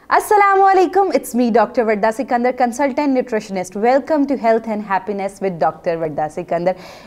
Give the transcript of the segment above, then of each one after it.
Assalamualaikum, it's me Dr. Varda Sikandar, consultant nutritionist. Welcome to Health and Happiness with Dr. Varda Sikandar.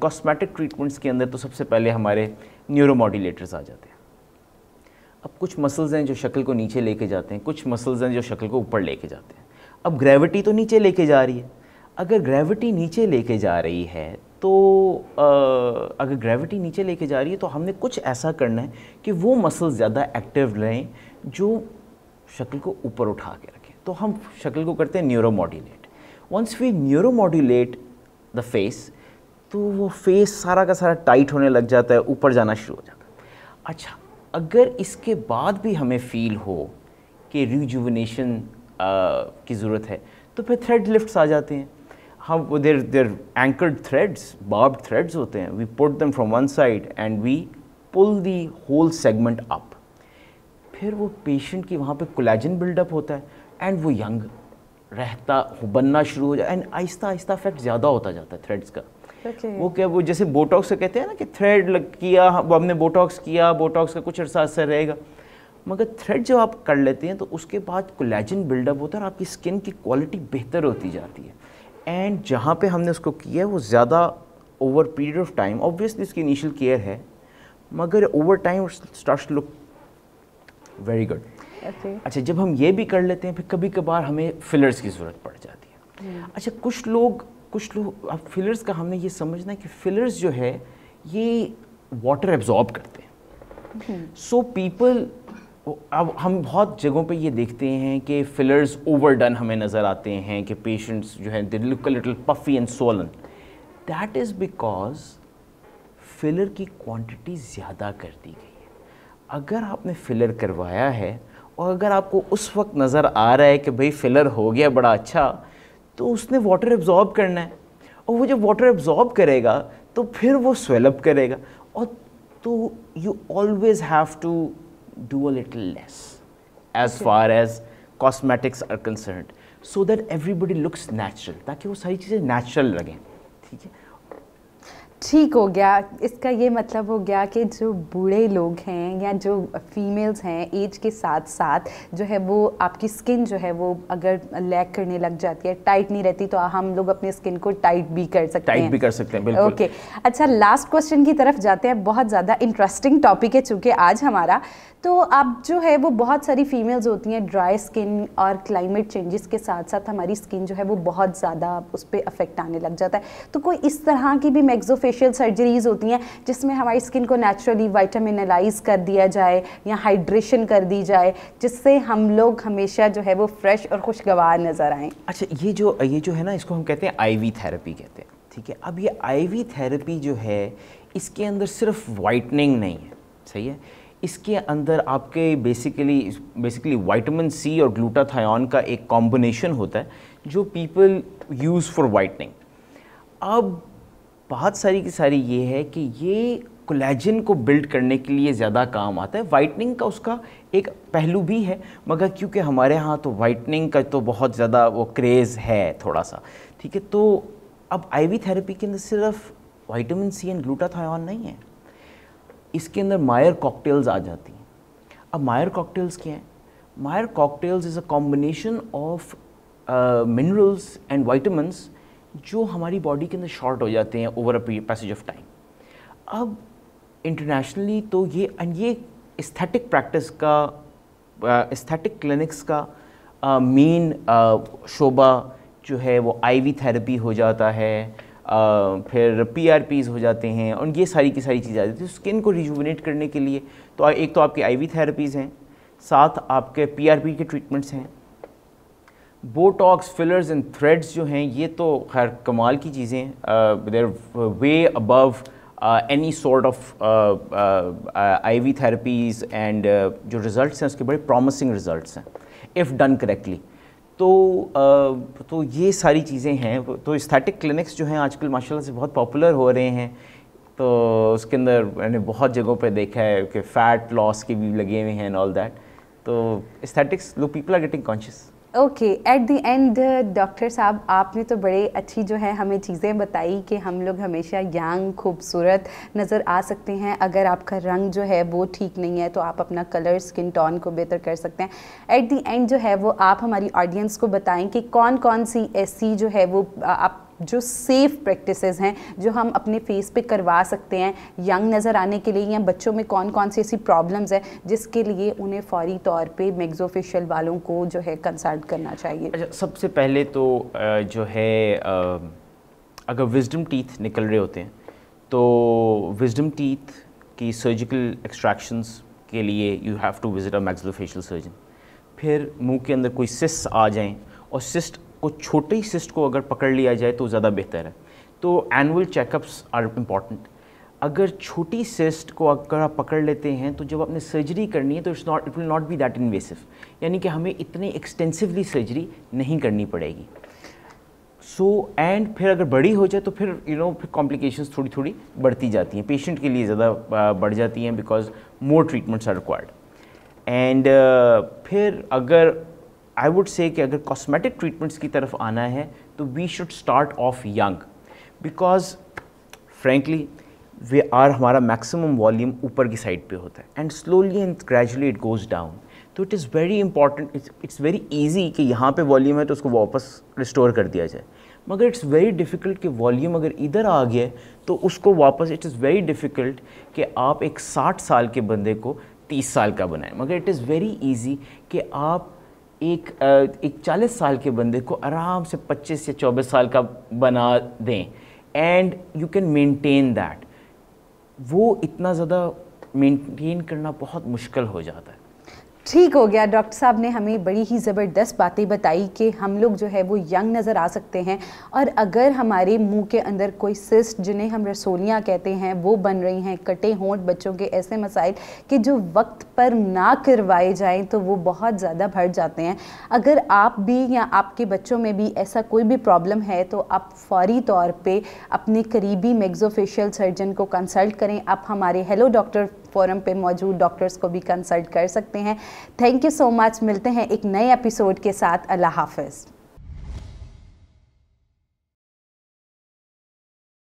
Cosmetic treatments کے اندر تو سب سے پہلے ہمارے neuro ماڈیولیٹرز آ جاتے ہیں. اب کچھ مسلز ہیں جو شکل کو نیچے لے کے جاتے ہیں, کچھ مسلز ہیں جو شکل کو اوپر لے کے جاتے ہیں. اب گریوٹی تو نیچے لے کے جا رہی ہے. اگر گریوٹی نیچے لے کے جا رہی ہے تو ہم نے کچھ ایسا کرنا ہے کہ وہ مسلز زیادہ ایکٹیو رہیں جو شکل کو اوپر اٹھا کے رکھیں. تو ہم شکل کو کرتے ہیں neuromodulate. Once we neuromodulate the face, تو وہ فیس سارا کا سارا ٹائٹ ہونے لگ جاتا ہے, اوپر جانا شروع ہو جاتا ہے. اچھا, اگر اس کے بعد بھی ہمیں فیل ہو کہ ریجوونیشن کی ضرورت ہے تو پھر تھریڈ لفٹس آ جاتے ہیں. ہم there anchored threads, barbed threads ہوتے ہیں. We put them from one side and we pull the whole segment up. پھر وہ پیشنٹ کی وہاں پہ کولیجن بلڈ اپ ہوتا ہے اینڈ وہ ینگ رہتا بننا شروع ہو جائے, اینڈ آہستہ آہستہ افیکٹ زیادہ ہوتا جاتا ہے تھریڈس کا. وہ کیا, وہ جیسے بوٹاکس سے کہتے ہیں نا کہ تھریڈ کیا, ہم نے بوٹاکس کیا, بوٹاکس کا کچھ عرصہ اثر رہے گا, مگر تھریڈ جب آپ کر لیتے ہیں تو اس کے بعد کولیجن بلڈ اپ ہوتا ہے اور آپ کی اسکن کی کوالٹی بہتر ہوتی جاتی ہے. اینڈ جہاں پہ ہم نے اس کو کیا ہے وہ زیادہ over period of time, obviously اس کی انیشیل کیئر ہے, مگر over time starts to look very good. اچھا, جب ہم یہ بھی کر لیتے ہیں پھر کبھی کبھار ہمیں فلرز کی ضرورت پڑ جاتی ہے. اچھا, کچھ لوگ اب فلرز کا ہم نے یہ سمجھنا ہے کہ فلرز جو ہے یہ واٹر ایبزارب کرتے ہیں. سو پیپل, اب ہم بہت جگہوں پہ یہ دیکھتے ہیں کہ فلرز اوور ڈن ہمیں نظر آتے ہیں کہ پیشنٹس جو ہیں they look a little puffy and swollen. That is because filler کی کوانٹٹی زیادہ کر دی گئی ہے. اگر آپ نے فلر کروایا ہے اور اگر آپ کو اس وقت نظر آ رہا ہے کہ بھئی فلر ہو گیا بڑا اچھا, تو اس نے واٹر ایبزارب کرنا ہے, اور وہ جب واٹر ایبزارب کرے گا تو پھر وہ سویل اپ کرے گا. اور تو you always have to do a little less as far as cosmetics are concerned, so that everybody looks natural, تاکہ وہ ساری چیزیں نیچرل لگیں. ٹھیک ہے, ٹھیک ہو گیا. اس کا یہ مطلب ہو گیا کہ جو بوڑھے لوگ ہیں یا جو فیمیلز ہیں ایج کے ساتھ ساتھ جو ہے وہ آپ کی اسکن جو ہے وہ اگر لیک کرنے لگ جاتی ہے, ٹائٹ نہیں رہتی, تو ہم لوگ اپنی اسکن کو ٹائٹ بھی کر سکتے ہیں. بالکل. اوکے, اچھا, لاسٹ کوسچن کی طرف جاتے ہیں. بہت زیادہ انٹرسٹنگ ٹاپک ہے چونکہ آج ہمارا. تو اب جو ہے وہ بہت ساری فیمیلز ہوتی ہیں ڈرائی اسکن, اور کلائمیٹ چینجز کے ساتھ ساتھ ہماری اسکن جو ہے وہ بہت زیادہ اس پہ افیکٹ آنے لگ جاتا ہے. تو کوئی اس طرح کی بھی میگزوفیشیل سرجریز ہوتی ہیں جس میں ہماری اسکن کو نیچرلی وائٹامنلائز کر دیا جائے یا ہائیڈریشن کر دی جائے, جس سے ہم لوگ ہمیشہ جو ہے وہ فریش اور خوشگوار نظر آئیں؟ اچھا, یہ جو ہے نا, اس کو ہم کہتے ہیں آئی وی تھیراپی کہتے ہیں. ٹھیک ہے, اب یہ آئی وی تھیراپی جو ہے اس کے اندر صرف وائٹننگ نہیں ہے, صحیح ہے, اس کے اندر آپ کے بیسیکلی وائٹامن سی اور گلوٹاتھیون کا ایک کمبینیشن ہوتا ہے جو پیپل یوز فار وائٹننگ. اب بات ساری کی ساری یہ ہے کہ یہ کولیجن کو بلڈ کرنے کے لیے زیادہ کام آتا ہے. وائٹننگ کا اس کا ایک پہلو بھی ہے, مگر کیونکہ ہمارے ہاں تو وائٹننگ کا تو بہت زیادہ وہ کریز ہے تھوڑا سا. ٹھیک ہے, تو اب آئی وی تھیراپی کے اندر صرف وائٹامن سی اینڈ گلوٹاتھیون نہیں ہے, اس کے اندر مائر کاکٹیلز آ جاتی ہیں. اب مائر کاکٹیلز کیا ہیں؟ Myers cocktails is a combination of minerals and vitamins جو ہماری باڈی کے اندر شارٹ ہو جاتے ہیں over a passage of time. اب انٹرنیشنلی تو یہ استھیٹک پریکٹس کا, استھیٹک کلینکس کا مین شعبہ جو ہے وہ آئی وی تھیراپی ہو جاتا ہے, پھر پی آر پیز ہو جاتے ہیں, اور یہ ساری کی ساری چیزیں آ جاتی ہیں اسکن کو ریجوونیٹ کرنے کے لیے. تو ایک تو آپ کی آئی وی تھیراپیز ہیں, ساتھ آپ کے پی آر پی کے ٹریٹمنٹس ہیں. بوٹاکس, فلرز اینڈ تھریڈز جو ہیں یہ تو خیر کمال کی چیزیں ہیں, there way above any sort of I V therapies, and جو ریزلٹس ہیں اس کے بڑے پرومسنگ ریزلٹس ہیں اف ڈن کریکٹلی. تو یہ ساری چیزیں ہیں. تو استھیٹک کلینکس جو ہیں آج کل ماشاء اللہ سے بہت پاپولر ہو رہے ہیں. تو اس کے اندر میں نے بہت جگہوں پہ دیکھا ہے کہ فیٹ لاس کے بھی لگے ہوئے ہیں اینڈ آل دیٹ. تو استھیٹکس لوگ people are getting conscious. Okay, at the end doctor صاحب آپ نے تو بڑے اچھی جو ہے ہمیں چیزیں بتائی کہ ہم لوگ ہمیشہ ینگ خوبصورت نظر آ سکتے ہیں. اگر آپ کا رنگ جو ہے وہ ٹھیک نہیں ہے تو آپ اپنا کلر اسکن ٹون کو بہتر کر سکتے ہیں. ایٹ دی اینڈ جو ہے وہ آپ ہماری آڈینس کو بتائیں کہ کون کون سی ایسی جو ہے وہ آپ جو سیف پریکٹسز ہیں جو ہم اپنے فیس پہ کروا سکتے ہیں ینگ نظر آنے کے لیے، یا بچوں میں کون کون سی ایسی پرابلمز ہیں جس کے لیے انہیں فوری طور پہ میگزوفیشل والوں کو جو ہے کنسلٹ کرنا چاہیے؟ اچھا، سب سے پہلے تو جو ہے اگر وزڈم ٹیتھ نکل رہے ہوتے ہیں تو وزڈم ٹیتھ کی سرجیکل ایکسٹریکشنز کے لیے you have to visit a maxillofacial surgeon. پھر منہ کے اندر کوئی سسٹ آ جائیں، اور سسٹ کو چھوٹے ہی سسٹ کو اگر پکڑ لیا جائے تو زیادہ بہتر ہے. تو annual check ups are important. اگر چھوٹی سسٹ کو اگر آپ پکڑ لیتے ہیں تو جب آپ نے سرجری کرنی ہے تو it will not be that invasive, یعنی کہ ہمیں اتنی ایکسٹینسولی سرجری نہیں کرنی پڑے گی. اینڈ پھر اگر بڑی ہو جائے تو پھر پھر کمپلیکیشنز تھوڑی تھوڑی بڑھتی جاتی ہیں، پیشنٹ کے لیے زیادہ بڑھ جاتی ہیں، because more treatments are required. And پھر اگر آئی ووڈ سے کہ اگر کاسمیٹک ٹریٹمنٹس کی طرف آنا ہے تو we should start off young, because frankly ہمارا میکسیمم والیوم اوپر کی سائڈ پہ ہوتا ہے and slowly and gradually it goes down. تو it is very important, it's very easy کہ یہاں پہ والیوم ہے تو اس کو واپس ریسٹور کر دیا جائے، مگر اٹس ویری ڈیفیکلٹ کہ والیوم اگر ادھر آ گیا ہے تو اس کو واپس، اٹ از ویری ڈیفیکلٹ کہ آپ ایک 60 سال کے بندے کو 30 سال کا بنائیں، مگر اٹ از ویری ایزی کہ آپ ایک 40 سال کے بندے کو آرام سے 25 یا 24 سال کا بنا دیں، and you can maintain that. وہ اتنا زیادہ مینٹین کرنا بہت مشکل ہو جاتا ہے. ٹھیک ہو گیا. ڈاکٹر صاحب نے ہمیں بڑی ہی زبردست باتیں بتائی کہ ہم لوگ جو ہے وہ ینگ نظر آ سکتے ہیں، اور اگر ہمارے منہ کے اندر کوئی سسٹ جنہیں ہم رسولیاں کہتے ہیں وہ بن رہی ہیں، کٹے ہونٹ، بچوں کے ایسے مسائل کہ جو وقت پر نہ کروائے جائیں تو وہ بہت زیادہ بڑھ جاتے ہیں. اگر آپ بھی یا آپ کے بچوں میں بھی ایسا کوئی بھی پرابلم ہے تو آپ فوری طور پہ اپنے قریبی میگزوفیشل سرجن کو کنسلٹ کریں. آپ ہمارے ہیلو ڈاکٹر فورم پہ موجود ڈاکٹرز کو بھی کنسلٹ کر سکتے ہیں. تھینک یو سو مچ. ملتے ہیں ایک نئے ایپیسوڈ کے ساتھ. اللہ حافظ.